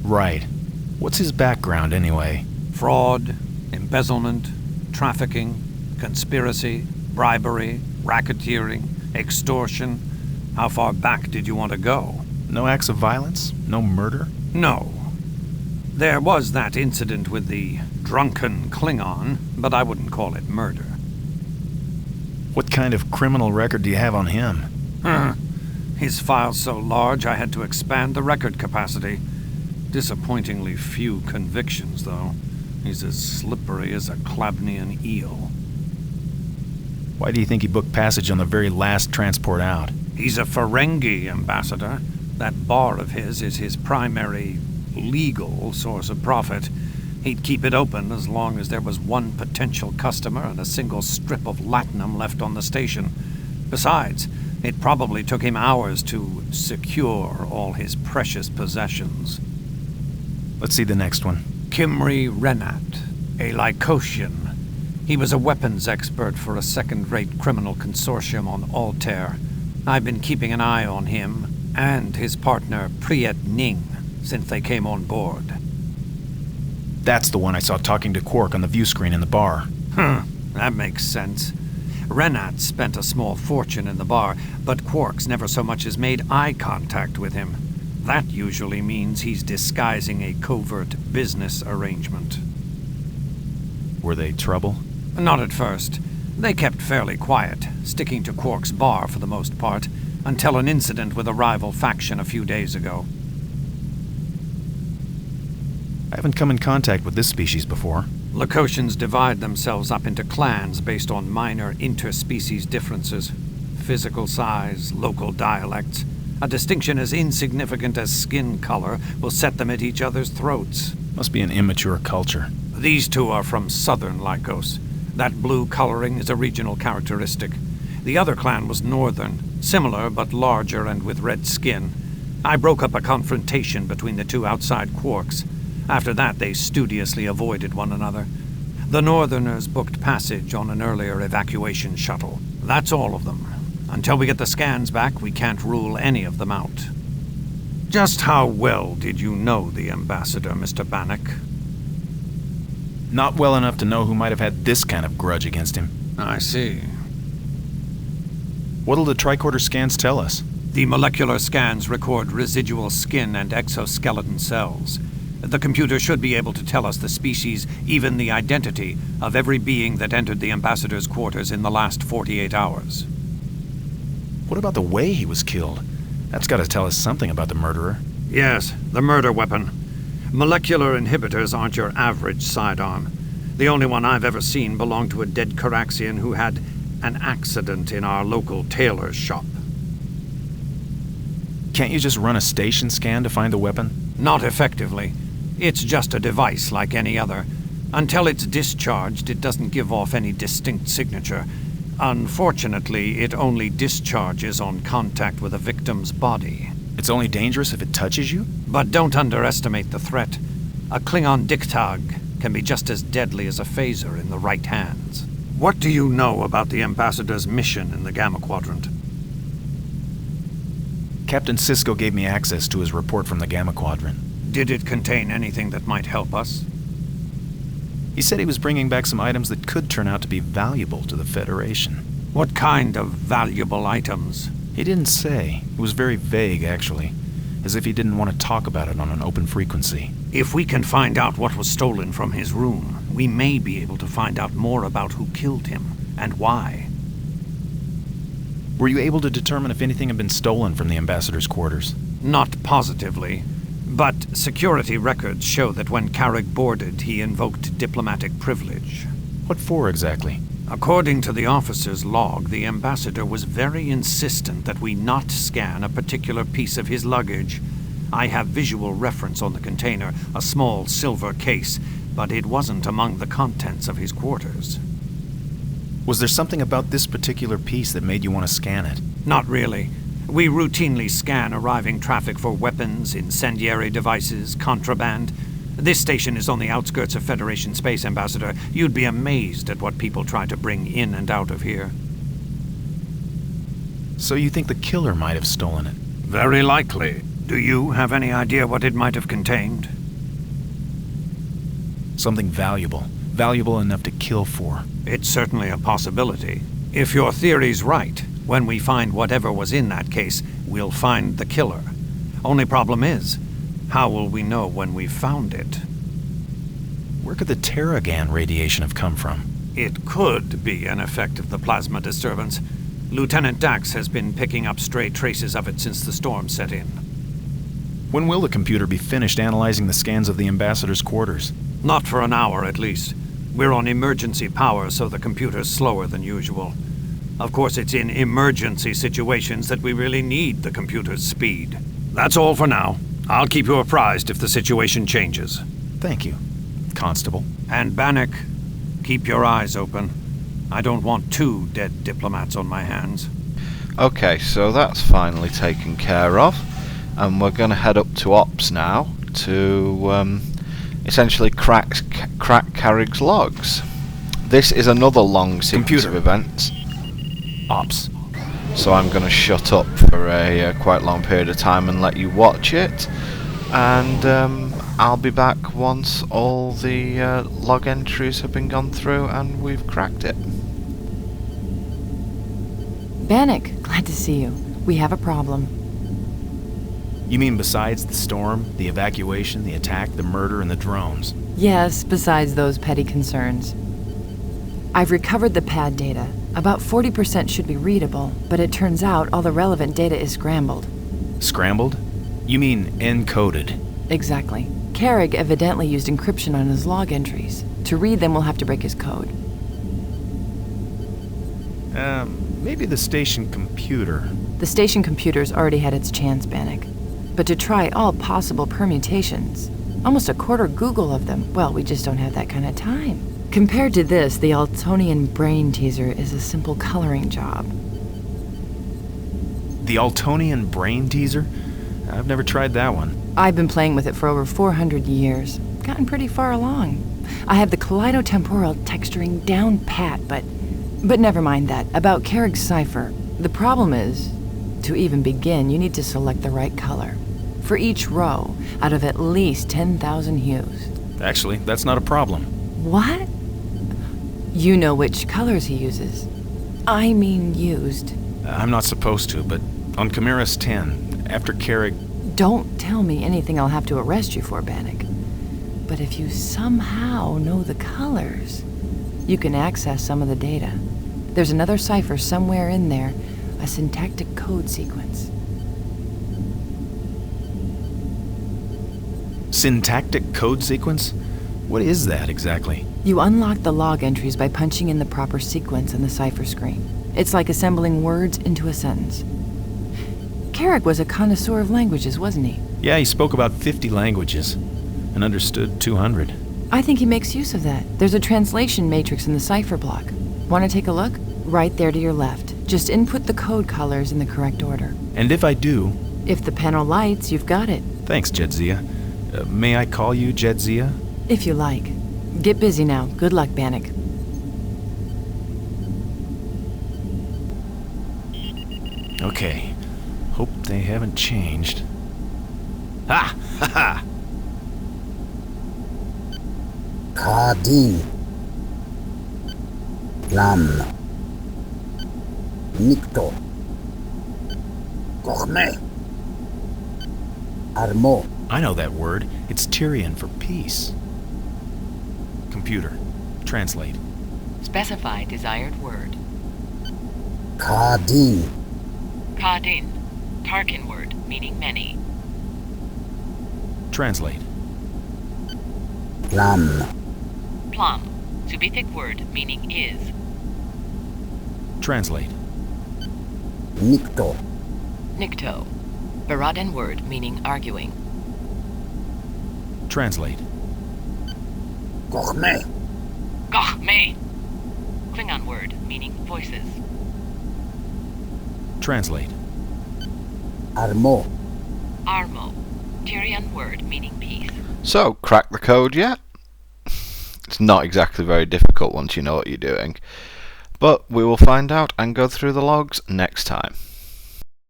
Right. What's his background, anyway? Fraud, embezzlement, trafficking, conspiracy, bribery, racketeering, extortion. How far back did you want to go? No acts of violence? No murder? No. There was that incident with the drunken Klingon, but I wouldn't call it murder. What kind of criminal record do you have on him? His file's so large I had to expand the record capacity. Disappointingly few convictions, though. He's as slippery as a Klabnian eel. Why do you think he booked passage on the very last transport out? He's a Ferengi ambassador. That bar of his is his primary, legal source of profit. He'd keep it open as long as there was one potential customer and a single strip of latinum left on the station. Besides, it probably took him hours to secure all his precious possessions. Let's see the next one. Kimry Renat, a Lycosian. He was a weapons expert for a second-rate criminal consortium on Altair. I've been keeping an eye on him and his partner Priyet Ning since they came on board. That's the one I saw talking to Quark on the view screen in the bar. That makes sense. Renat spent a small fortune in the bar, but Quark's never so much as made eye contact with him. That usually means he's disguising a covert business arrangement. Were they trouble? Not at first. They kept fairly quiet, sticking to Quark's bar for the most part, until an incident with a rival faction a few days ago. I haven't come in contact with this species before. Lacosians divide themselves up into clans based on minor interspecies differences. Physical size, local dialects. A distinction as insignificant as skin color will set them at each other's throats. Must be an immature culture. These two are from southern Lycos. That blue coloring is a regional characteristic. The other clan was northern, similar but larger and with red skin. I broke up a confrontation between the two outside Quarks. After that, they studiously avoided one another. The Northerners booked passage on an earlier evacuation shuttle. That's all of them. Until we get the scans back, we can't rule any of them out. Just how well did you know the ambassador, Mr. Bannock? Not well enough to know who might have had this kind of grudge against him. I see. What'll the tricorder scans tell us? The molecular scans record residual skin and exoskeleton cells. The computer should be able to tell us the species, even the identity, of every being that entered the ambassador's quarters in the last 48 hours. What about the way he was killed? That's got to tell us something about the murderer. Yes, the murder weapon. Molecular inhibitors aren't your average sidearm. The only one I've ever seen belonged to a dead Caraxian who had an accident in our local tailor's shop. Can't you just run a station scan to find the weapon? Not effectively. It's just a device like any other. Until it's discharged, it doesn't give off any distinct signature. Unfortunately, it only discharges on contact with a victim's body. It's only dangerous if it touches you? But don't underestimate the threat. A Klingon Diktag can be just as deadly as a phaser in the right hands. What do you know about the ambassador's mission in the Gamma Quadrant? Captain Sisko gave me access to his report from the Gamma Quadrant. Did it contain anything that might help us? He said he was bringing back some items that could turn out to be valuable to the Federation. What kind of valuable items? He didn't say. It was very vague, actually. As if he didn't want to talk about it on an open frequency. If we can find out what was stolen from his room, we may be able to find out more about who killed him and why. Were you able to determine if anything had been stolen from the ambassador's quarters? Not positively. But security records show that when Carrick boarded, he invoked diplomatic privilege. What for, exactly? According to the officer's log, the ambassador was very insistent that we not scan a particular piece of his luggage. I have visual reference on the container, a small silver case, but it wasn't among the contents of his quarters. Was there something about this particular piece that made you want to scan it? Not really. We routinely scan arriving traffic for weapons, incendiary devices, contraband. This station is on the outskirts of Federation Space, Ambassador. You'd be amazed at what people try to bring in and out of here. So you think the killer might have stolen it? Very likely. Do you have any idea what it might have contained? Something valuable. Valuable enough to kill for. It's certainly a possibility. If your theory's right, when we find whatever was in that case, we'll find the killer. Only problem is, how will we know when we've found it? Where could the Terragan radiation have come from? It could be an effect of the plasma disturbance. Lieutenant Dax has been picking up stray traces of it since the storm set in. When will the computer be finished analyzing the scans of the ambassador's quarters? Not for an hour, at least. We're on emergency power, so the computer's slower than usual. Of course, it's in emergency situations that we really need the computer's speed. That's all for now. I'll keep you apprised if the situation changes. Thank you, Constable. And Bannock, keep your eyes open. I don't want 2 dead diplomats on my hands. Okay, so that's finally taken care of. And we're going to head up to Ops now to essentially crack Carrick's logs. This is another long sequence of events. Ops. So I'm going to shut up for a quite long period of time and let you watch it. And I'll be back once all the log entries have been gone through and we've cracked it. Bannock, glad to see you. We have a problem. You mean besides the storm, the evacuation, the attack, the murder, and the drones? Yes, besides those petty concerns. I've recovered the pad data. About 40% should be readable, but it turns out all the relevant data is scrambled. Scrambled? You mean encoded? Exactly. Carrick evidently used encryption on his log entries. To read them, we'll have to break his code. Maybe the station computer. The station computer's already had its chance, Bannock. But to try all possible permutations, almost a quarter Google of them, well, we just don't have that kind of time. Compared to this, the Altonian brain teaser is a simple coloring job. The Altonian brain teaser? I've never tried that one. I've been playing with it for over 400 years. Gotten pretty far along. I have the kaleidotemporal texturing down pat, but never mind that. About Carrick's cipher. The problem is, to even begin, you need to select the right color. For each row, out of at least 10,000 hues. Actually, that's not a problem. What? You know which colors he uses. I mean used. I'm not supposed to, but on Chimeras 10, after Carrick... Don't tell me anything I'll have to arrest you for, Bannock. But if you somehow know the colors, you can access some of the data. There's another cipher somewhere in there, a syntactic code sequence. Syntactic code sequence? What is that exactly? You unlock the log entries by punching in the proper sequence on the cipher screen. It's like assembling words into a sentence. Carrick was a connoisseur of languages, wasn't he? Yeah, he spoke about 50 languages and understood 200. I think he makes use of that. There's a translation matrix in the cipher block. Want to take a look? Right there to your left. Just input the code colors in the correct order. And if I do... If the panel lights, you've got it. Thanks, Jedzia. May I call you Jedzia? If you like. Get busy now. Good luck, Bannock. Okay. Hope they haven't changed. Ha! Ha ha! Kardin. Plan. Nikto. Gourmet. Armo. I know that word. It's Tyrian for peace. Computer. Translate. Specify desired word. Kardin. Kadin. Tarkin word, meaning many. Translate. Plan. Plum. Subific word, meaning is. Translate. Nikto. Nikto. Baradan word, meaning arguing. Translate. Gourmet. Gahme. Klingon word, meaning voices. Translate. Armo. Armo. Tyrian word, meaning peace. So, crack the code yet? It's not exactly very difficult once you know what you're doing. But we will find out and go through the logs next time.